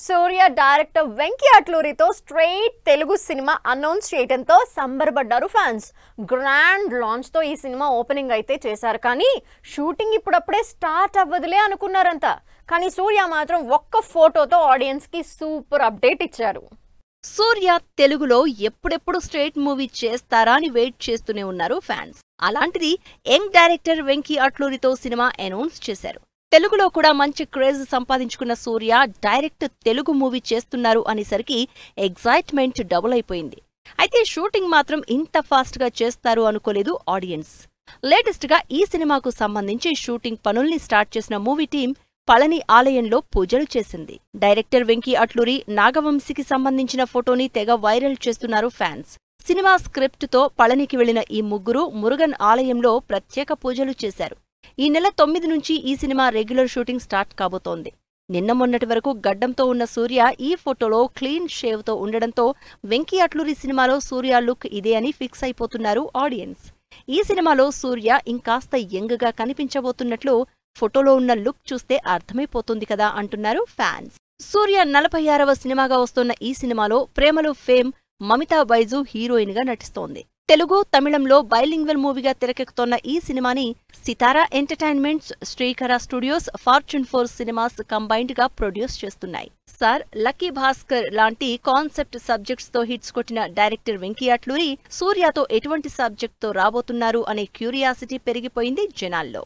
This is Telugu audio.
సూర్య డైరెక్టర్ వెంకీ అట్లూరితో స్ట్రైట్ తెలుగు సినిమా అనౌన్స్ చేయడంతో సంబరపడ్డారు ఫ్యాన్స్. గ్రాండ్ లాంచ్ తో ఈ సినిమా ఓపెనింగ్ అయితే చేశారు. కానీ షూటింగ్ ఇప్పుడప్పుడే స్టార్ట్ అవ్వదులే అనుకున్నారంతా. కానీ సూర్య మాత్రం ఒక్క ఫోటోతో ఆడియన్స్ కి సూపర్ అప్డేట్ ఇచ్చారు. సూర్య తెలుగులో ఎప్పుడెప్పుడు స్ట్రైట్ మూవీ చేస్తారా అని వెయిట్ చేస్తూనే ఉన్నారు ఫ్యాన్స్. అలాంటిది యంగ్ డైరెక్టర్ వెంకీ అట్లూరితో సినిమా అనౌన్స్ చేశారు. తెలుగులో కూడా మంచి క్రేజ్ సంపాదించుకున్న సూర్య డైరెక్ట్ తెలుగు మూవీ చేస్తున్నారు అనేసరికి ఎగ్జైట్మెంట్ డబుల్ అయిపోయింది. అయితే షూటింగ్ మాత్రం ఇంత ఫాస్ట్ గా చేస్తారు అనుకోలేదు ఆడియన్స్. లేటెస్ట్ గా ఈ సినిమాకు సంబంధించి షూటింగ్ పనుల్ని స్టార్ట్ చేసిన మూవీ టీం పళని ఆలయంలో పూజలు చేసింది. డైరెక్టర్ వెంకీ అట్లూరి నాగవంశీకి సంబంధించిన ఫోటోని తెగ వైరల్ చేస్తున్నారు ఫ్యాన్స్. సినిమా స్క్రిప్ట్ తో పళనికి వెళ్లిన ఈ ముగ్గురు మురుగన్ ఆలయంలో ప్రత్యేక పూజలు చేశారు. ఈ నెల 9 నుంచి ఈ సినిమా రెగ్యులర్ షూటింగ్ స్టార్ట్ కాబోతోంది. నిన్న మొన్నటి వరకు గడ్డంతో ఉన్న సూర్య ఈ ఫోటోలో క్లీన్ షేవ్ తో ఉండడంతో వెంకీ అట్లూరి సినిమాలో సూర్య లుక్ ఇదే అని ఫిక్స్ అయిపోతున్నారు ఆడియన్స్. ఈ సినిమాలో సూర్య ఇంకాస్త యంగ్ గా కనిపించబోతున్నట్లు ఫోటోలో ఉన్న లుక్ చూస్తే అర్థమైపోతుంది కదా అంటున్నారు ఫ్యాన్స్. సూర్య 46వ సినిమాగా వస్తున్న ఈ సినిమాలో ప్రేమలో ఫేమ్ మమితా బైజు హీరోయిన్ గా నటిస్తోంది. తెలుగు, తమిళంలో బైలింగ్వల్ మూవీగా తెరకెక్కుతోన్న ఈ సినిమాని సితారా ఎంటర్టైన్మెంట్స్, శ్రీకర స్టూడియోస్, ఫార్చ్యూన్ 4 సినిమాస్ కంబైన్డ్ గా ప్రొడ్యూస్ చేస్తున్నాయి. సార్, లక్కీ భాస్కర్ లాంటి కాన్సెప్ట్ సబ్జెక్ట్స్ తో హిట్స్ కొట్టిన డైరెక్టర్ వెంకీ అట్లూరి సూర్యతో ఎటువంటి సబ్జెక్ట్ తో రాబోతున్నారు అనే క్యూరియాసిటీ పెరిగిపోయింది జనాల్లో.